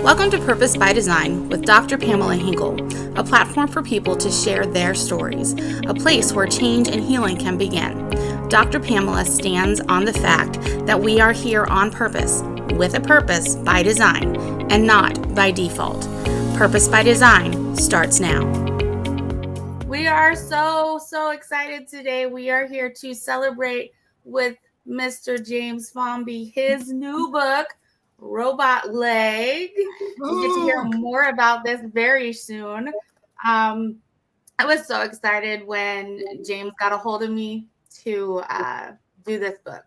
Welcome to Purpose by Design with Dr. Pamela Henkel, a platform for people to share their stories, a place where change and healing can begin. Dr. Pamela stands on the fact that we are here on purpose, with a purpose by design, and not by default. Purpose by Design starts now. We are so excited today. We are here to celebrate with Mr. James Fomby, his new book, Robot Leg. We'll get to hear more about this very soon. I was so excited when James got a hold of me to do this book.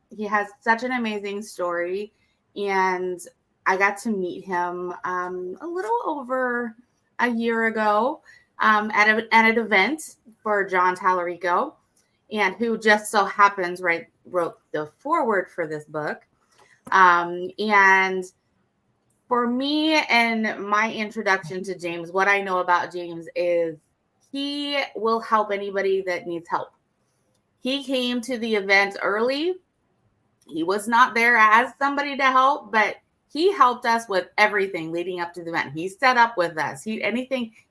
He has such an amazing story, and I got to meet him a little over a year ago at an event for John Tallarico, and who just so happens wrote the foreword for this book. And for me and my introduction to James, what I know about James is he will help anybody that needs help. He came to the event early. He was not there as somebody to help, but he helped us with everything leading up to the event. He set up with us. He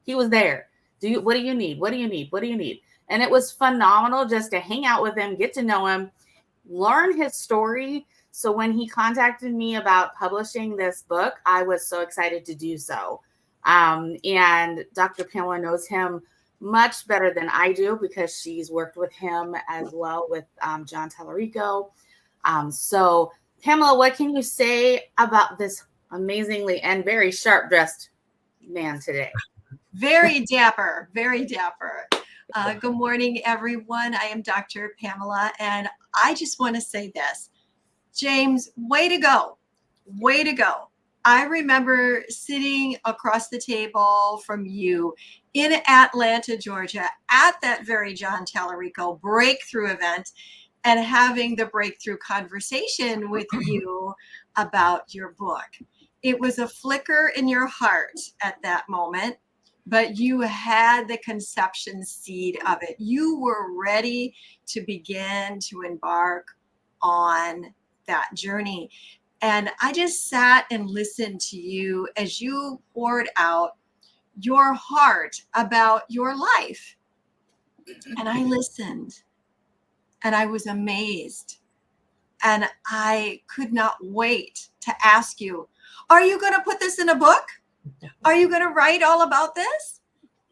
was there. What do you need? What do you need? What do you need? And it was phenomenal just to hang out with him, get to know him, learn his story. So when he contacted me about publishing this book, I was so excited to do so. And Dr. Pamela knows him much better than I do because she's worked with him as well with John Tallarico. So Pamela, what can you say about this amazingly and very sharp dressed man today? Very dapper, very dapper. Good morning, everyone. I am Dr. Pamela, and I just want to say this. James, way to go. Way to go. I remember sitting across the table from you in Atlanta, Georgia, at that very John Tallarico breakthrough event and having the breakthrough conversation with you about your book. It was a flicker in your heart at that moment, but you had the conception seed of it. You were ready to begin to embark on that journey. And I just sat and listened to you as you poured out your heart about your life. And I listened and I was amazed. And I could not wait to ask you, are you going to put this in a book? Are you going to write all about this?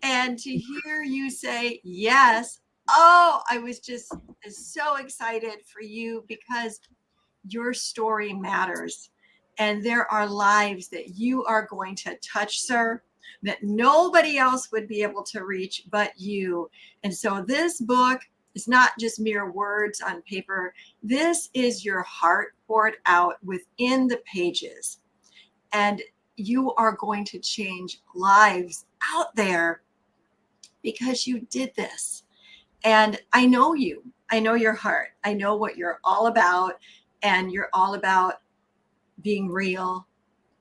And to hear you say yes, I was just so excited for you because your story matters. And there are lives that you are going to touch, sir, that nobody else would be able to reach but you. And so this book is not just mere words on paper. This is your heart poured out within the pages. And you are going to change lives out there because you did this. And I know you. I know your heart. I know what you're all about. And you're all about being real.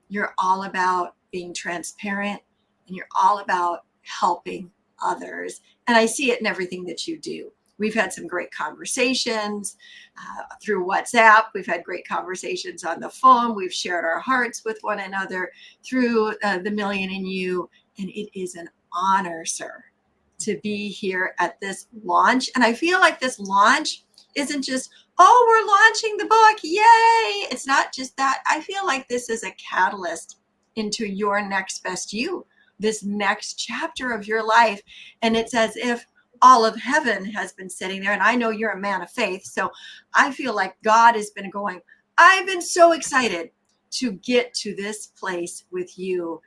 You're all about being transparent. And you're all about helping others. And I see it in everything that you do. We've had some great conversations through WhatsApp. We've had great conversations on the phone. We've shared our hearts with one another through the Million in You. And it is an honor, sir, to be here at this launch. And I feel like this launch isn't just, we're launching the book, yay. It's not just that. I feel like this is a catalyst into your next best you, this next chapter of your life. And it's as if all of heaven has been sitting there. And I know you're a man of faith. So I feel like God has been going, I've been so excited to get to this place with you.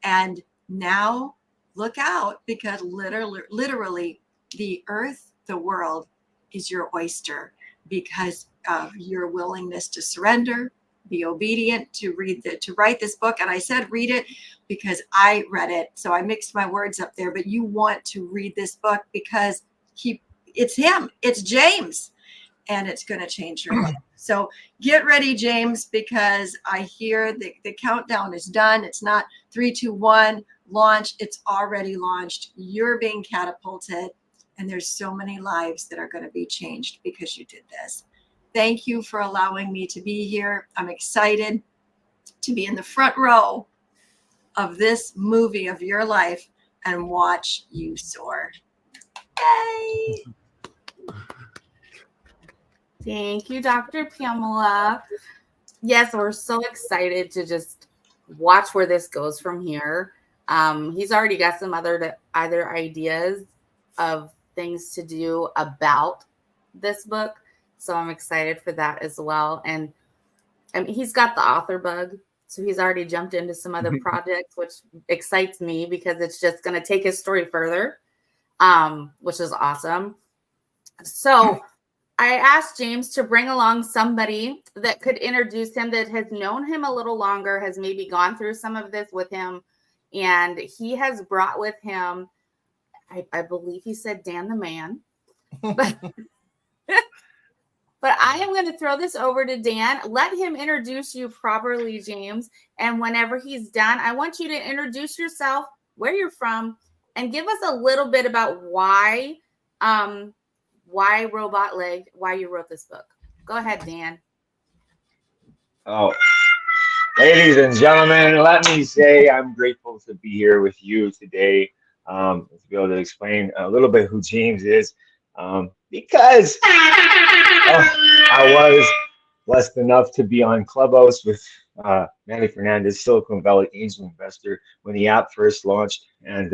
And now look out, because literally the earth, the world is your oyster because of your willingness to surrender, be obedient, to write this book. And I said, read it because I read it. So I mixed my words up there, but you want to read this book because it's him, it's James, and it's going to change your life. So get ready, James, because I hear the countdown is done. It's not 3, 2, 1, launch. It's already launched. You're being catapulted. And there's so many lives that are going to be changed because you did this. Thank you for allowing me to be here. I'm excited. to be in the front row of this movie of your life and watch you soar. Yay! Thank you, Dr. Pamela. Yes, we're so excited to just watch where this goes from here. He's already got some other ideas of things to do about this book. So I'm excited for that as well. And he's got the author bug. So he's already jumped into some other projects, which excites me because it's just going to take his story further, which is awesome. So I asked James to bring along somebody that could introduce him, that has known him a little longer, has maybe gone through some of this with him. And he has brought with him, I believe he said Dan the Man. But I am going to throw this over to Dan. Let him introduce you properly, James. And whenever he's done, I want you to introduce yourself, where you're from, and give us a little bit about why Robot Leg, why you wrote this book. Go ahead, Dan. Oh, ladies and gentlemen, let me say I'm grateful to be here with you today, to be able to explain a little bit who James is, because I was blessed enough to be on Clubhouse with Manny Fernandez, Silicon Valley angel investor, when the app first launched. And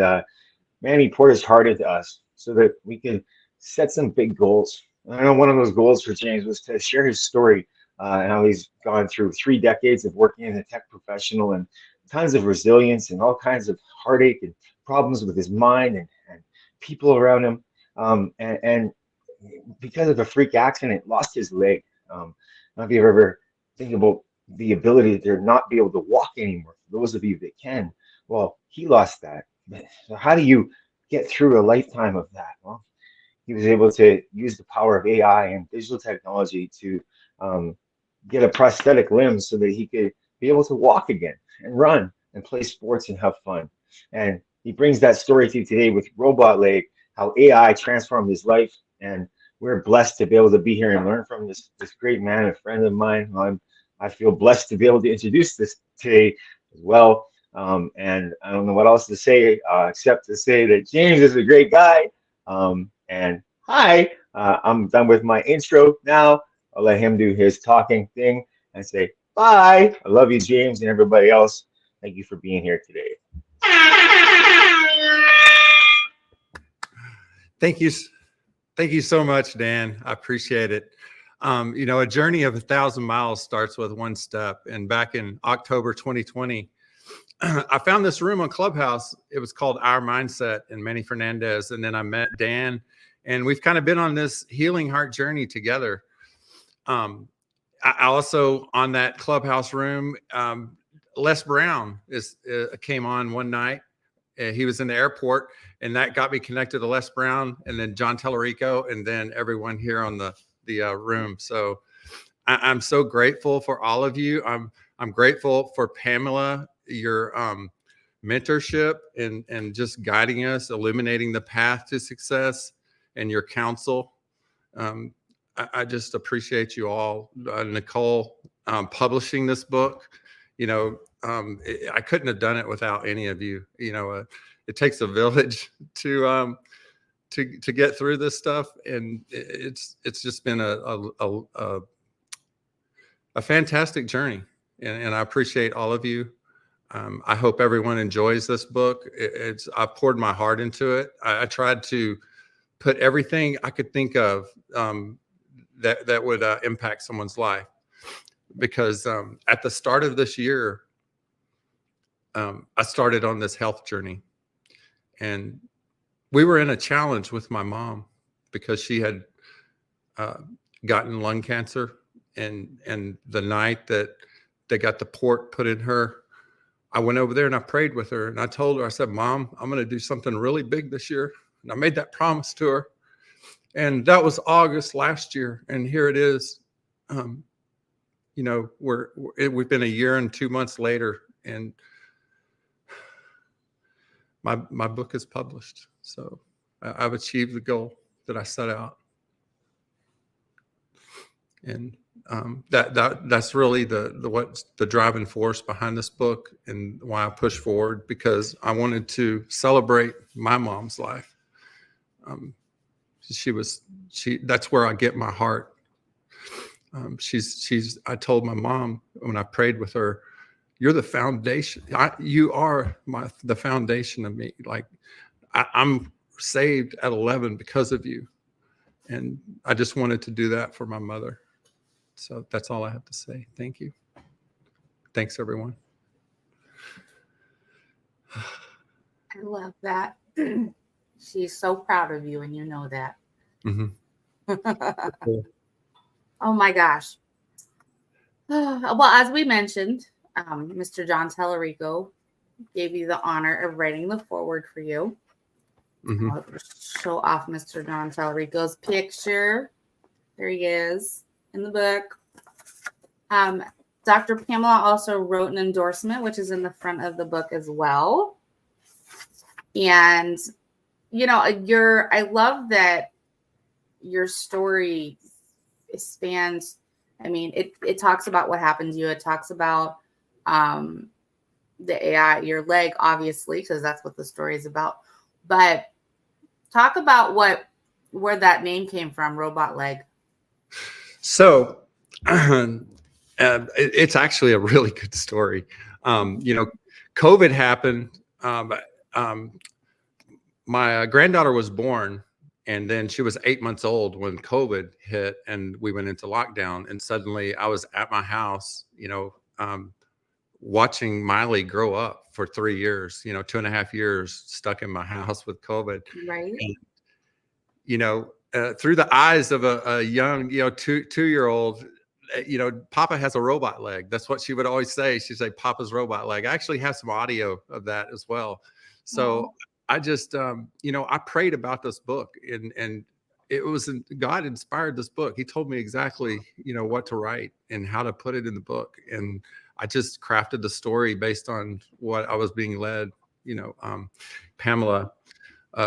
Manny poured his heart into us so that we could set some big goals. And I know one of those goals for James was to share his story and how he's gone through 3 decades of working in the tech professional and tons of resilience and all kinds of heartache and problems with his mind and people around him. And because of a freak accident, lost his leg. I don't know if you've ever think about the ability to not be able to walk anymore. For those of you that can, well, he lost that. So how do you get through a lifetime of that? Well, he was able to use the power of AI and digital technology to get a prosthetic limb so that he could be able to walk again and run and play sports and have fun. And he brings that story to you today with Robot Leg, how AI transformed his life. And we're blessed to be able to be here and learn from this great man, a friend of mine. I feel blessed to be able to introduce this today as well. And I don't know what else to say except to say that James is a great guy. And hi, I'm done with my intro now. I'll let him do his talking thing and say bye. I love you, James, and everybody else. Thank you for being here today. Thank you so much, Dan. I appreciate it. A journey of 1,000 miles starts with one step. And back in October 2020, I found this room on Clubhouse. It was called Our Mindset and Manny Fernandez. And then I met Dan, and we've kind of been on this healing heart journey together. I also, on that Clubhouse room, Les Brown came on one night. He was in the airport, and that got me connected to Les Brown, and then John Tellerico, and then everyone here on the room. So I'm so grateful for all of you. I'm grateful for Pamela, your mentorship and just guiding us, illuminating the path to success, and your counsel. I just appreciate you all. Nichol, publishing this book, I couldn't have done it without any of you. It takes a village to get through this stuff, and it's just been a fantastic journey, and I appreciate all of you. I hope everyone enjoys this book. I poured my heart into it. I tried to put everything I could think of that would impact someone's life, because at the start of this year, I started on this health journey, and we were in a challenge with my mom because she had gotten lung cancer, and the night that they got the port put in her, I went over there and I prayed with her, and I told her, I said, Mom, I'm going to do something really big this year. And I made that promise to her. And that was August last year. And here it is. We've been a year and 2 months later, and my book is published. So I've achieved the goal that I set out. And That's really what's the driving force behind this book and why I push forward, because I wanted to celebrate my mom's life. That's where I get my heart. I told my mom when I prayed with her, you're the foundation. You are the foundation of me. Like I'm saved at 11 because of you. And I just wanted to do that for my mother. So that's all I have to say. Thank you. Thanks, everyone. I love that. She's so proud of you, and you know that. Mm-hmm. Cool. Oh my gosh. Well, as we mentioned, Mr. John Tallarico gave you the honor of writing the foreword for you. Mm-hmm. I'll show off Mr. John Tallarico's picture. There he is in the book. Dr. Pamela also wrote an endorsement, which is in the front of the book as well. And, you know, I love that your story spans. I mean, it talks about what happened to you. It talks about the AI, your leg, obviously, because that's what the story is about. But talk about where that name came from, robot leg. So it's actually a really good story. You know, COVID happened. My granddaughter was born, and then she was 8 months old when COVID hit and we went into lockdown. And suddenly I was at my house, you know, watching Miley grow up for 3 years, you know, 2.5 years stuck in my house with COVID. Right. And, you know, through the eyes of a young, you know, two-year-old, you know, Papa has a robot leg. That's what she would always say. She'd say, Papa's robot leg. I actually have some audio of that as well. So I just, you know, I prayed about this book, and it was God inspired this book. He told me exactly, you know, what to write and how to put it in the book. And I just crafted the story based on what I was being led. You know, Pamela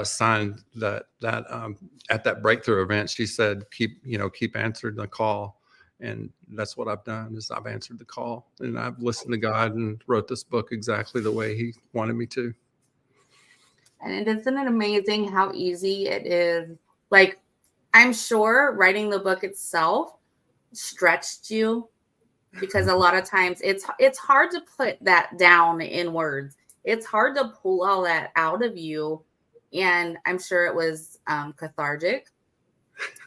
signed that at that breakthrough event. She said, keep answering the call. And that's what I've done, is I've answered the call, and I've listened to God and wrote this book exactly the way he wanted me to. And isn't it amazing how easy it is? Like, I'm sure writing the book itself stretched you, because a lot of times it's hard to put that down in words. It's hard to pull all that out of you. And I'm sure it was cathartic.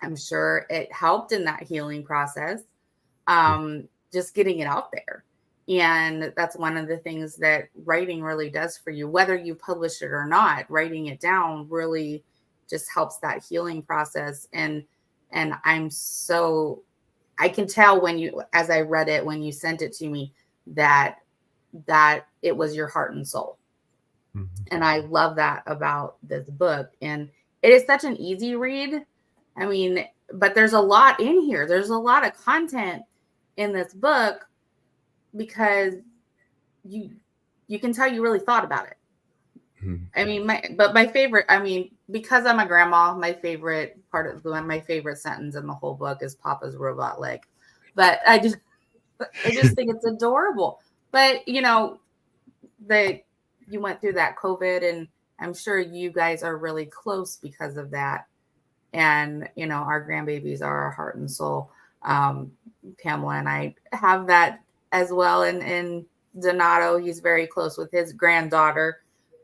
I'm sure it helped in that healing process, just getting it out there. And that's one of the things that writing really does for you, whether you publish it or not. Writing it down really just helps that healing process. And I can tell as I read it, when you sent it to me, that it was your heart and soul. Mm-hmm. And I love that about this book. And it is such an easy read. I mean, but there's a lot in here. There's a lot of content in this book, because you can tell you really thought about it. Mm-hmm. I mean, my favorite, I mean, because I'm a grandma, my favorite sentence in the whole book is Papa's robot leg. But I just think it's adorable. But, you know, that you went through that COVID, and I'm sure you guys are really close because of that. And, you know, our grandbabies are our heart and soul. Pamela and I have that as well. And Donato, he's very close with his granddaughter.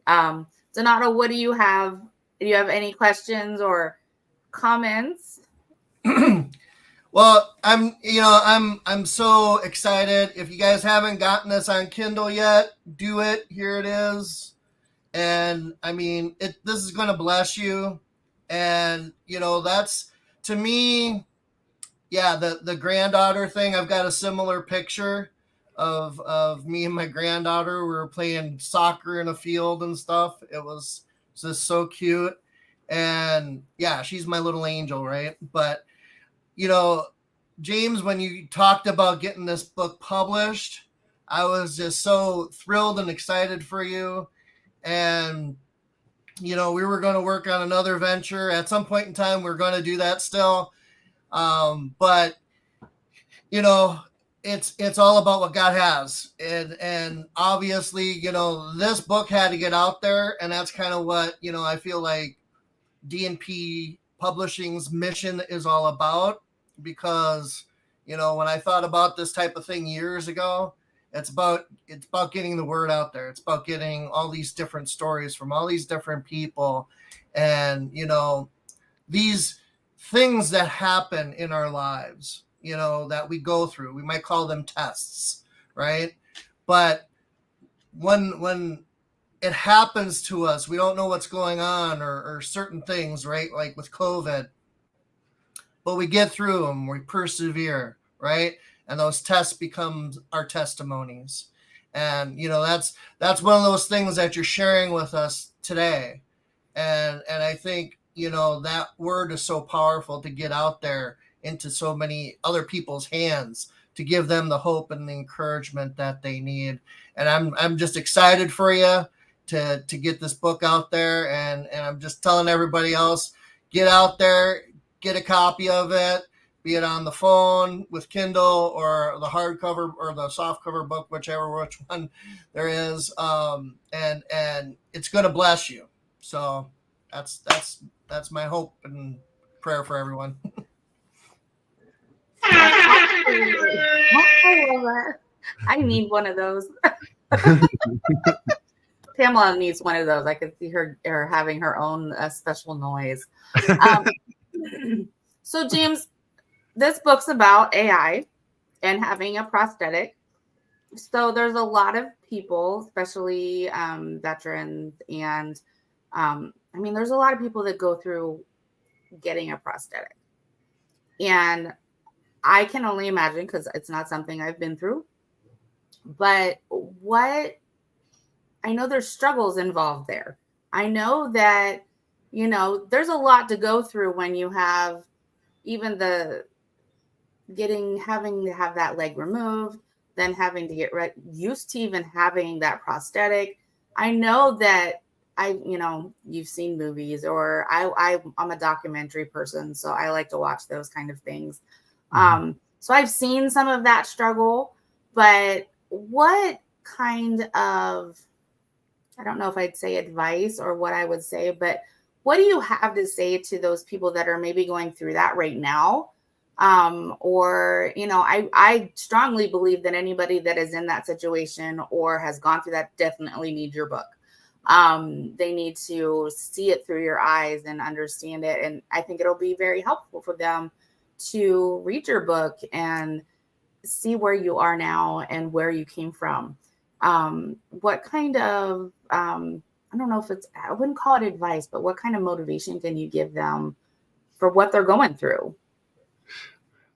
Donato, what do you have? Do you have any questions or comments? Well, I'm so excited. If you guys haven't gotten this on Kindle yet, do it. Here it is. And I mean, this is going to bless you. And, you know, that's, to me, yeah, the granddaughter thing. I've got a similar picture of me and my granddaughter. We were playing soccer in a field and stuff. It was just so cute. And yeah, she's my little angel, right? But, you know, James, when you talked about getting this book published, I was just so thrilled and excited for you. And, you know, we were going to work on another venture. At some point in time, we're going to do that still. But you know, it's all about what God has, and obviously, you know, this book had to get out there, and that's kind of what, you know, I feel like DNP Publishing's mission is all about, because, you know, when I thought about this type of thing years ago, it's about getting the word out there. It's about getting all these different stories from all these different people, and, you know, these things that happen in our lives, you know, that we go through. We might call them tests, right? But when it happens to us, we don't know what's going on, or certain things, right? Like with COVID, but we get through them, we persevere, right? And those tests become our testimonies. And, you know, that's one of those things that you're sharing with us today. And I think, you know, that word is so powerful to get out there into so many other people's hands, to give them the hope and the encouragement that they need. And I'm just excited for you to get this book out there, and I'm just telling everybody else, get out there, get a copy of it, be it on the phone with Kindle or the hardcover or the softcover book, which one there is. And it's going to bless you. So that's my hope and prayer for everyone. I need one of those. Pamela needs one of those. I could see her having her own special noise. So, James, this book's about AI and having a prosthetic. So there's a lot of people, especially veterans, and I mean, there's a lot of people that go through getting a prosthetic. And I can only imagine, because it's not something I've been through, but I know there's struggles involved there. I know that, you know, there's a lot to go through when you have even having to have that leg removed, then having to get used to even having that prosthetic. I know that you've seen movies, or I'm a documentary person, so I like to watch those kind of things. Mm-hmm. So I've seen some of that struggle, but what kind of, I don't know if I'd say advice or what I would say, but what do you have to say to those people that are maybe going through that right now? Or, you know, I strongly believe that anybody that is in that situation or has gone through that definitely needs your book. They need to see it through your eyes and understand it. And I think it'll be very helpful for them to read your book and see where you are now and where you came from. What kind of, I don't know if I wouldn't call it advice, but what kind of motivation can you give them for what they're going through?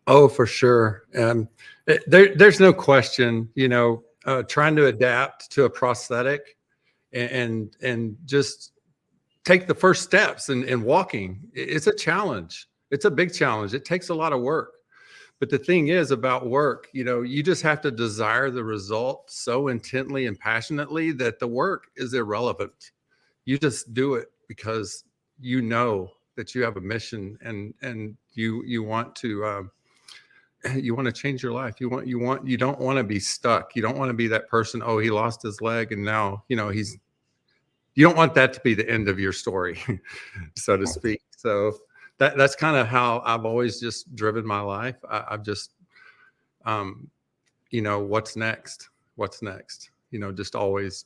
Oh, for sure. There's no question, you know, trying to adapt to a prosthetic and just take the first steps in walking. It's a challenge. It's a big challenge. It takes a lot of work. But the thing is about work, you know, you just have to desire the result so intently and passionately that the work is irrelevant. You just do it because you know that you have a mission, and you want to change your life. You don't want to be stuck. You don't want to be that person, oh, he lost his leg and now, you know, you don't want that to be the end of your story, so to speak. So that's kind of how I've always just driven my life. I've just, you know, what's next, you know, just always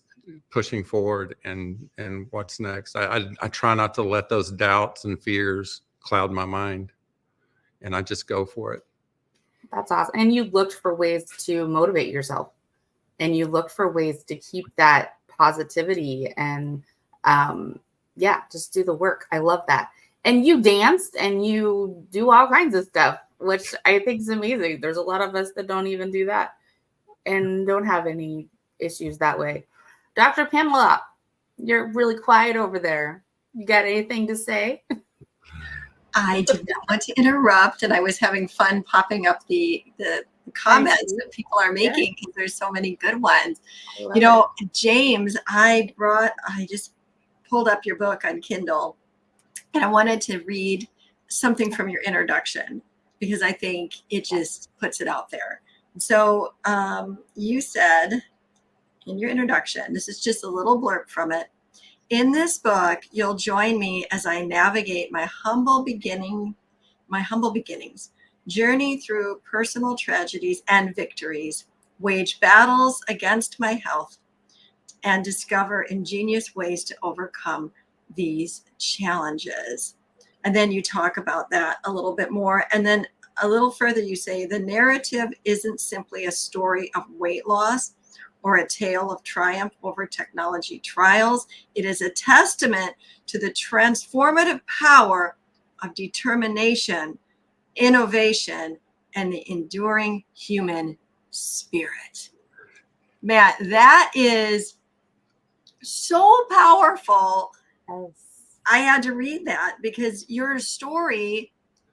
pushing forward and what's next. I try not to let those doubts and fears cloud my mind, and I just go for it. That's awesome. And you looked for ways to motivate yourself, and you looked for ways to keep that positivity and, just do the work. I love that. And you danced and you do all kinds of stuff, which I think is amazing. There's a lot of us that don't even do that and don't have any issues that way. Dr. Pamela, you're really quiet over there. You got anything to say? I did not want to interrupt, and I was having fun popping up the comments that people are making, because there's so many good ones. You know, James, I just pulled up your book on Kindle, and I wanted to read something from your introduction. because I think it just puts it out there. So you said in your introduction, this is just a little blurb from it. In this book, you'll join me as I navigate my humble beginnings, journey through personal tragedies and victories, wage battles against my health, and discover ingenious ways to overcome these challenges. And then you talk about that a little bit more. And then a little further, you say the narrative isn't simply a story of weight loss or a tale of triumph over technology trials. It is a testament to the transformative power of determination, innovation, and the enduring human spirit. Matt, that is so powerful. Yes. I had to read that because your story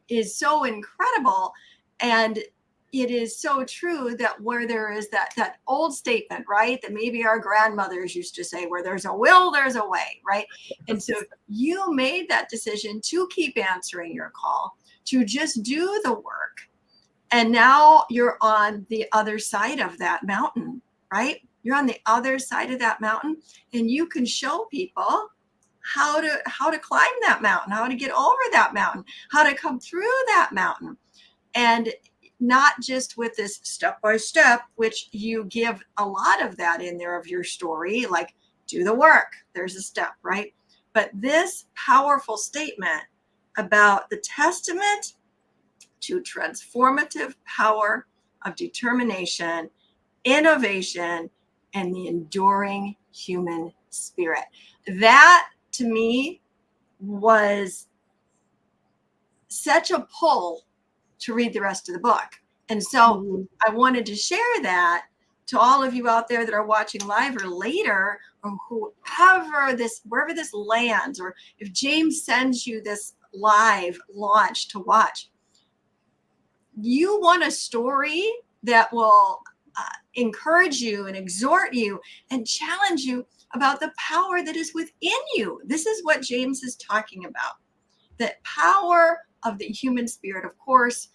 is so incredible, and it is so true that where there is that old statement, right, that maybe our grandmothers used to say, where there's a will, there's a way, right? And so you made that decision to keep answering your call, to just do the work. And now you're on the other side of that mountain, right? You're on the other side of that mountain, and you can show people how to climb that mountain, how to get over that mountain, how to come through that mountain. And not just with this step by step, which you give a lot of that in there of your story, like do the work, there's a step, right? But this powerful statement about the testament to transformative power of determination, innovation, and the enduring human spirit. That to me was such a pull to read the rest of the book. And so I wanted to share that to all of you out there that are watching live or later, or wherever this lands, or if James sends you this live launch to watch. You want a story that will encourage you and exhort you and challenge you about the power that is within you. This is what James is talking about. The power of the human spirit, of course,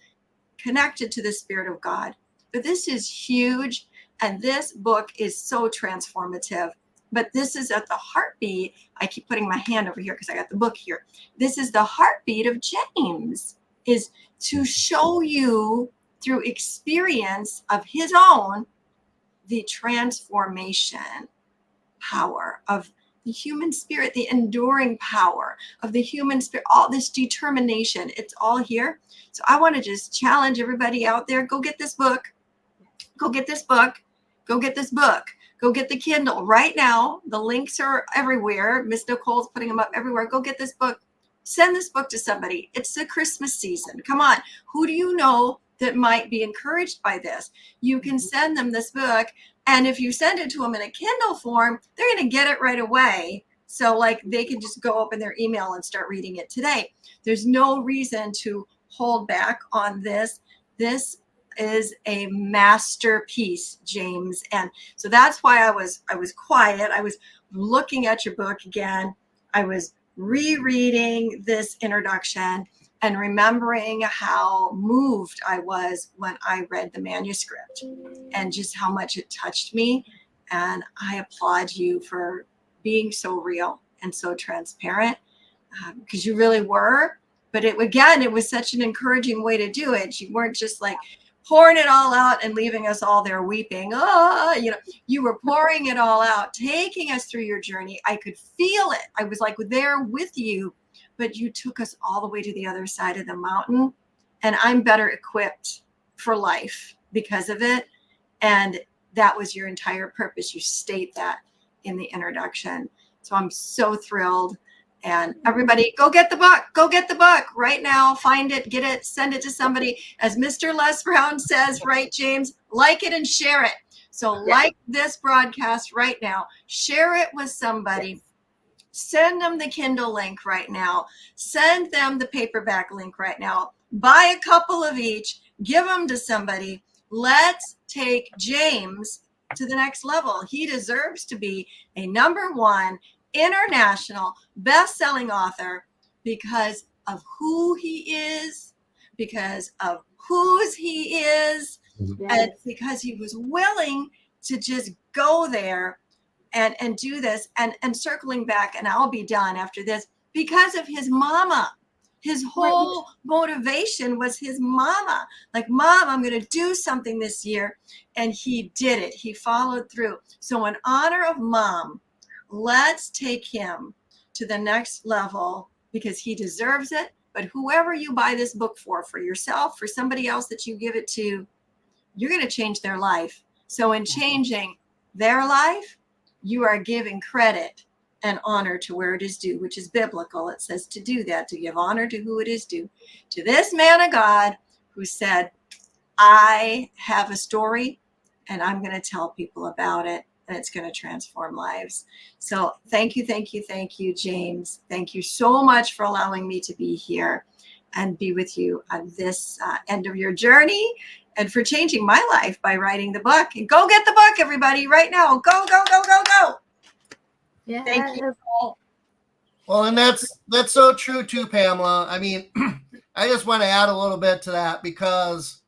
connected to the Spirit of God. But this is huge, and this book is so transformative. But this is at the heartbeat. I keep putting my hand over here because I got the book here. This is the heartbeat of James, is to show you through experience of his own the transformation power of the human spirit, the enduring power of the human spirit, all this determination. It's all here. So I want to just challenge everybody out there, go get this book. Go get this book. Go get this book. Go get the Kindle right now. The links are everywhere. Miss Nichole's putting them up everywhere. Go get this book. Send this book to somebody. It's the Christmas season. Come on. Who do you know that might be encouraged by this? You can send them this book. And if you send it to them in a Kindle form, they're going to get it right away. So like they can just go open their email and start reading it today. There's no reason to hold back on this. This is a masterpiece, James. And so that's why I was quiet. I was looking at your book again. I was rereading this introduction and remembering how moved I was when I read the manuscript and just how much it touched me. And I applaud you for being so real and so transparent, because you really were. But it was such an encouraging way to do it. You weren't just like pouring it all out and leaving us all there weeping. You were pouring it all out, taking us through your journey. I could feel it. I was like there with you. But you took us all the way to the other side of the mountain, and I'm better equipped for life because of it. And that was your entire purpose. You state that in the introduction. So I'm so thrilled. And everybody, go get the book. Go get the book right now. Find it, get it, send it to somebody. As Mr. Les Brown says, right, James? Like it and share it. So like this broadcast right now. Share it with somebody. Send them the Kindle link right now. Send them the paperback link right now. Buy a couple of each. Give them to somebody. Let's take James to the next level. He deserves to be a #1 international best-selling author because of who he is, because of whose he is, Yes. and because he was willing to just go there and do this. And circling back, and I'll be done after this, because of his mama. His whole motivation was his mama. Like, Mom, I'm going to do something this year. And he did it. He followed through. So in honor of Mom, let's take him to the next level, because he deserves it. But whoever you buy this book for yourself, for somebody else that you give it to, you're going to change their life. So in changing their life, you are giving credit and honor to where it is due, which is biblical. It says to do that, to give honor to who it is due. To this man of God who said, I have a story and I'm going to tell people about it, and it's going to transform lives. So thank you, James. Thank you so much for allowing me to be here and be with you on this end of your journey, and for changing my life by writing the book. And go get the book, everybody, right now. Go, go, go, go, go. Yes. Thank you. Well, and that's so true too, Pamela. I mean, I just want to add a little bit to that, because,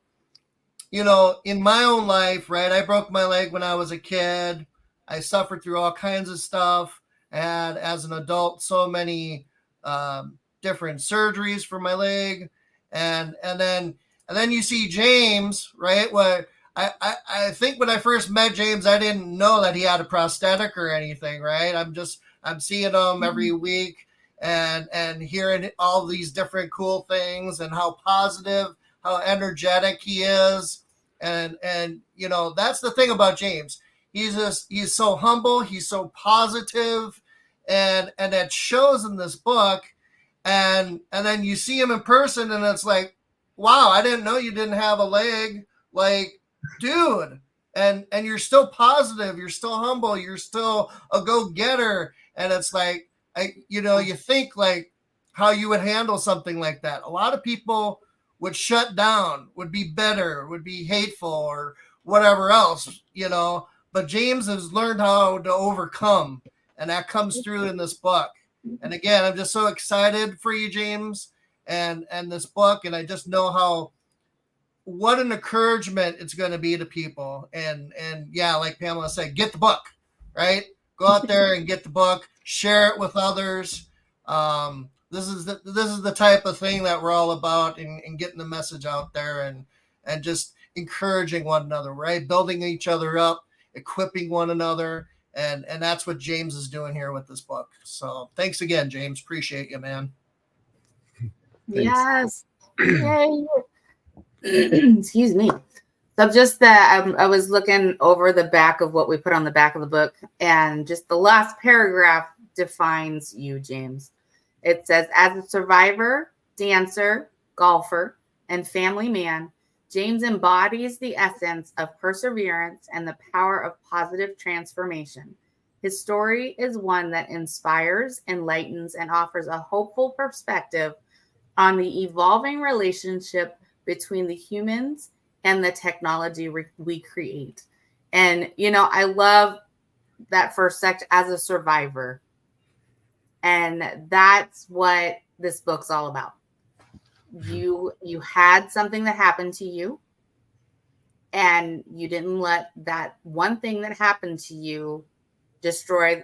you know, in my own life, right, I broke my leg when I was a kid. I suffered through all kinds of stuff. And as an adult, so many different surgeries for my leg. And then you see James, right? What I think when I first met James, I didn't know that he had a prosthetic or anything, right? I'm seeing him every week and hearing all these different cool things, and how positive, how energetic he is. And you know, that's the thing about James. He's so humble, he's so positive, and that shows in this book. And then you see him in person, and it's like, wow, I didn't know you didn't have a leg. Like, dude, and you're still positive, you're still humble, you're still a go-getter. And it's like, you think like how you would handle something like that. A lot of people would shut down, would be bitter, would be hateful, or whatever else, but James has learned how to overcome, and that comes through in this book. And again, I'm just so excited for you, James, and this book. And I just know what an encouragement it's going to be to people. And yeah, like Pamela said, get the book, right? Go out there and get the book, share it with others. This is the type of thing that we're all about, in getting the message out there, and just encouraging one another, right? Building each other up, equipping one another. And that's what James is doing here with this book. So thanks again, James. Appreciate you, man. Yes. Yay. Excuse me. So just that I was looking over the back of what we put on the back of the book, and just the last paragraph defines you, James. It says, as a survivor, dancer, golfer, and family man, James embodies the essence of perseverance and the power of positive transformation. His story is one that inspires, enlightens, and offers a hopeful perspective on the evolving relationship between the humans and the technology we create. And, I love that first section, as a survivor. And that's what this book's all about. You had something that happened to you, and you didn't let that one thing that happened to you destroy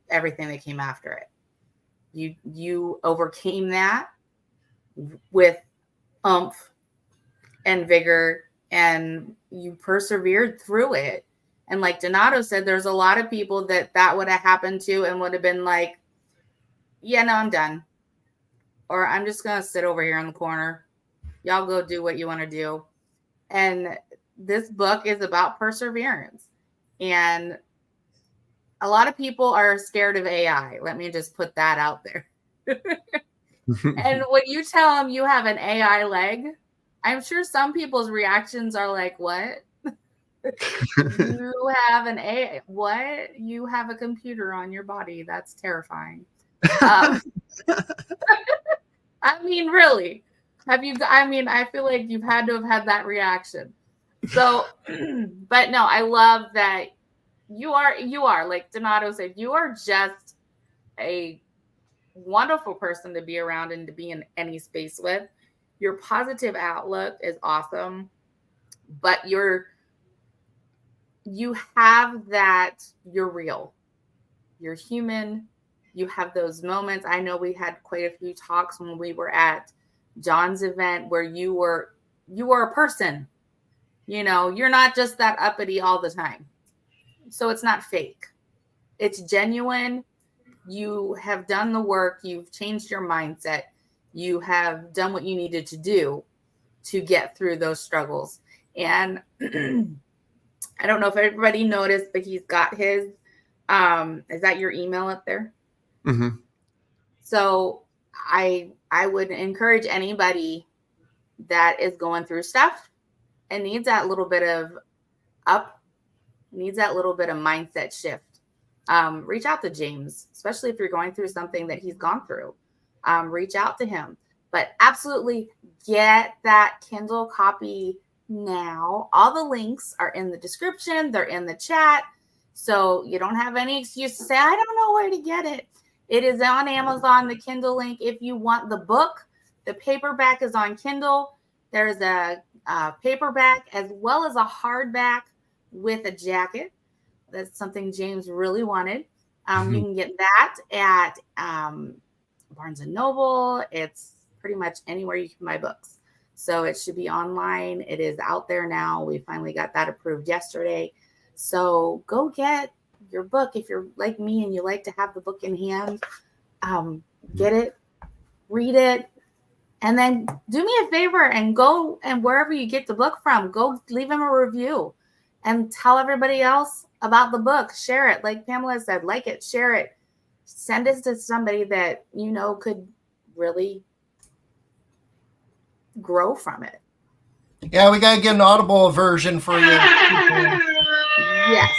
everything that came after it. You overcame that with oomph and vigor, and you persevered through it. And like Donato said, there's a lot of people that would have happened to and would have been like, yeah, no, I'm done. Or I'm just going to sit over here in the corner. Y'all go do what you want to do. And this book is about perseverance. And a lot of people are scared of AI. Let me just put that out there. And when you tell them you have an AI leg, I'm sure some people's reactions are like, what? You have an AI? What? You have a computer on your body? That's terrifying. I mean, really, I feel like you've had to have had that reaction. So, but no, I love that you are, like Donato said, you are just a wonderful person to be around and to be in any space with. Your positive outlook is awesome, but you have that, you're real, you're human, you have those moments. I know we had quite a few talks when we were at John's event where you were a person, you're not just that uppity all the time. So it's not fake. It's genuine. You have done the work. You've changed your mindset. You have done what you needed to do to get through those struggles. And I don't know if everybody noticed, but he's got his, is that your email up there? Mm-hmm. So I would encourage anybody that is going through stuff and needs that little bit of mindset shift. Reach out to James, especially if you're going through something that he's gone through. Reach out to him, but absolutely get that Kindle copy now. All the links are in the description. They're in the chat. So you don't have any excuse to say, I don't know where to get it. It is on Amazon, the Kindle link. If you want the book, the paperback is on Kindle. There's a paperback as well as a hardback with a jacket. That's something James really wanted. You can get that at Barnes & Noble. It's pretty much anywhere you can buy books. So it should be online. It is out there now. We finally got that approved yesterday. So go get your book. If you're like me and you like to have the book in hand, get it, read it, and then do me a favor and go, and wherever you get the book from, go leave him a review and tell everybody else about the book. Share it. Like Pamela said, like it, share it, send it to somebody that could really grow from it. Yeah, we got to get an Audible version for you. Yes.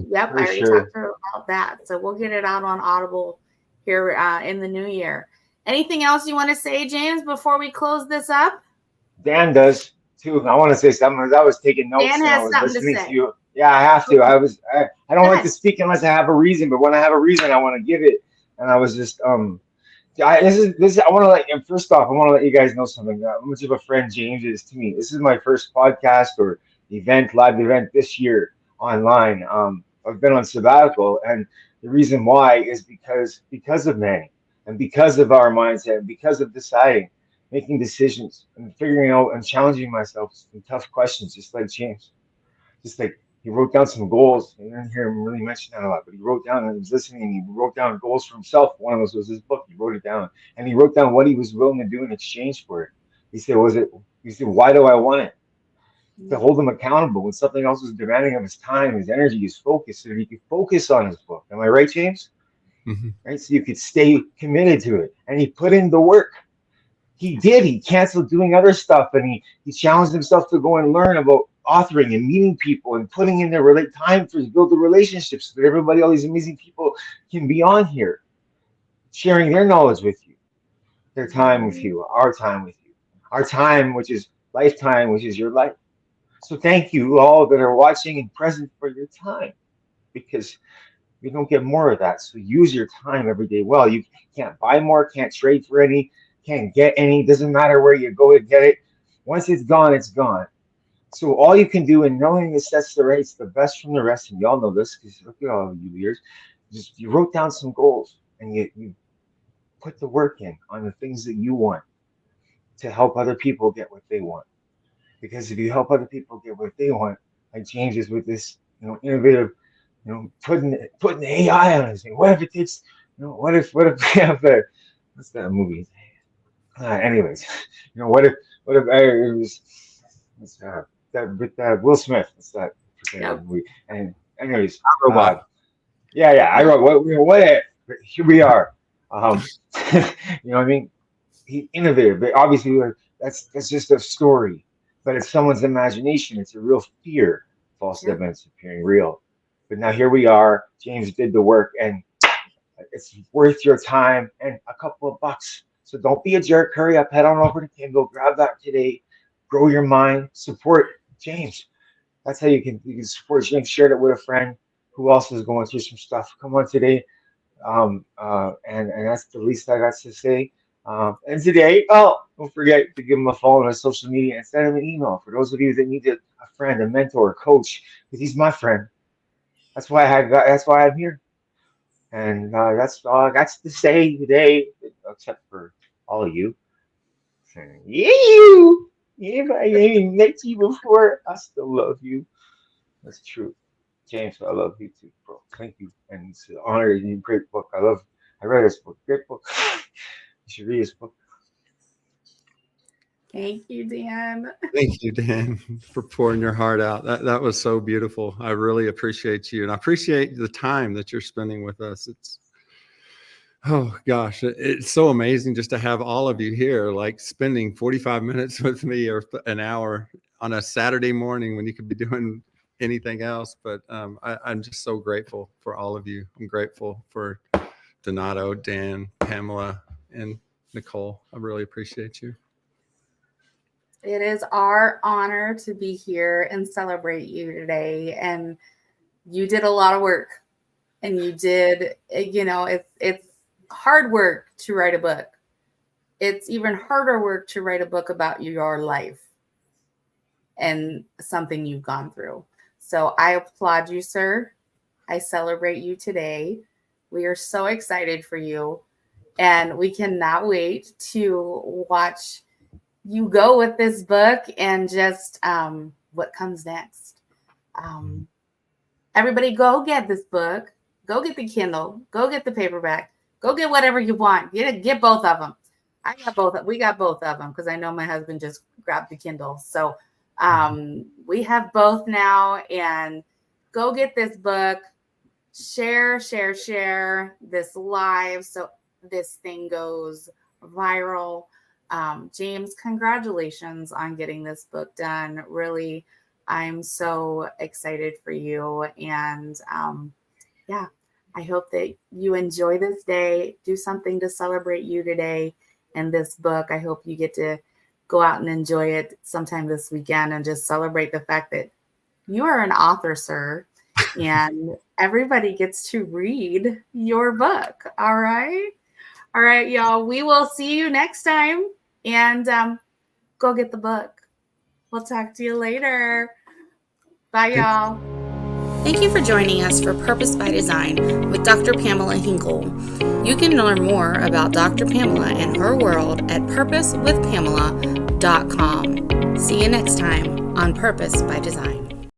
Yep. For I already sure. talked to her about that. So we'll get it out on Audible here in the new year. Anything else you want to say, James, before we close this up? Dan does too. I want to say something. As I was taking notes Dan and I has was something to listening say. to you. Yeah, I have to. I don't Go like ahead. to speak unless I have a reason, but when I have a reason, I want to give it. And I was just this. I want to first off, I want to let you guys know something. How much of a friend James is to me. This is my first podcast or live event this year online. I've been on sabbatical, and the reason why is because of Manny and because of our mindset, and because of deciding, making decisions, and figuring out and challenging myself in tough questions, just like James. Just like he wrote down some goals. I didn't hear him really mention that a lot, but he wrote down and he was listening and he wrote down goals for himself. One of those was his book. He wrote it down and he wrote down what he was willing to do in exchange for it. He said, why do I want it? To hold him accountable when something else was demanding of his time, his energy, his focus, so that he could focus on his book. Am I right, James? Mm-hmm. Right? So you could stay committed to it. And he put in the work. He did. He canceled doing other stuff, and he challenged himself to go and learn about authoring and meeting people and putting in their time to build the relationships so that everybody, all these amazing people, can be on here, sharing their knowledge with you, their time with you, our time with you, our time, which is lifetime, which is your life. So thank you all that are watching and present for your time, because we don't get more of that. So use your time every day well. You can't buy more, can't trade for any, can't get any. Doesn't matter where you go to get it. Once it's gone, it's gone. So all you can do in knowing this sets the rates the best from the rest, and y'all know this because look at all of you years. Just you wrote down some goals and you put the work in on the things that you want to help other people get what they want. Because if you help other people get what they want, like James is with this, innovative, putting the AI on it. Saying, what if it takes, what if we have what's that movie? Anyways, what if it was that with Will Smith? What's that movie? And anyways, I wrote what if? But here we are. You know what I mean? He innovative, but obviously that's just a story. But it's someone's imagination. It's a real fear. False evidence appearing real. But now here we are. James did the work, and it's worth your time and a couple of bucks. So don't be a jerk. Hurry up. Head on over to Kindle. Grab that today. Grow your mind. Support James. That's how you can support James. Share it with a friend who else is going through some stuff. Come on today. And that's the least I got to say. And today, Don't forget to give him a follow on social media and send him an email. For those of you that need a friend, a mentor, a coach, because he's my friend. That's why that's why I'm here. And that's all I got to say today, except for all of you. Saying, yeah, you. If I ain't met you before, I still love you. That's true. James, I love you too, bro. Thank you. And it's an honor. You great book. I read this book. Great book. You should read this book. Thank you, Dan. Thank you, Dan, for pouring your heart out. That was so beautiful. I really appreciate you, and I appreciate the time that you're spending with us. Oh gosh, it's so amazing just to have all of you here, like spending 45 minutes with me or an hour on a Saturday morning when you could be doing anything else. But I'm just so grateful for all of you. I'm grateful for Donato, Dan, Pamela, and Nichol. I really appreciate you. It is our honor to be here and celebrate you today. And you did a lot of work, and you did, it's hard work to write a book. It's even harder work to write a book about your life and something you've gone through. So I applaud you, sir. I celebrate you today. We are so excited for you, and we cannot wait to watch you go with this book and just what comes next. Everybody go get this book. Go get the Kindle. Go get the paperback. Go get whatever you want. Get both of them. We got both of them because I know my husband just grabbed the Kindle. So we have both now, and go get this book. Share this live so this thing goes viral. James, congratulations on getting this book done. Really, I'm so excited for you. And I hope that you enjoy this day. Do something to celebrate you today and this book. I hope you get to go out and enjoy it sometime this weekend and just celebrate the fact that you are an author, sir. And everybody gets to read your book. All right. All right, y'all. We will see you next time. And go get the book. We'll talk to you later. Bye, y'all. Thank you for joining us for Purpose by Design with Dr. Pamela Henkel. You can learn more about Dr. Pamela and her world at purposewithpamela.com. See you next time on Purpose by Design.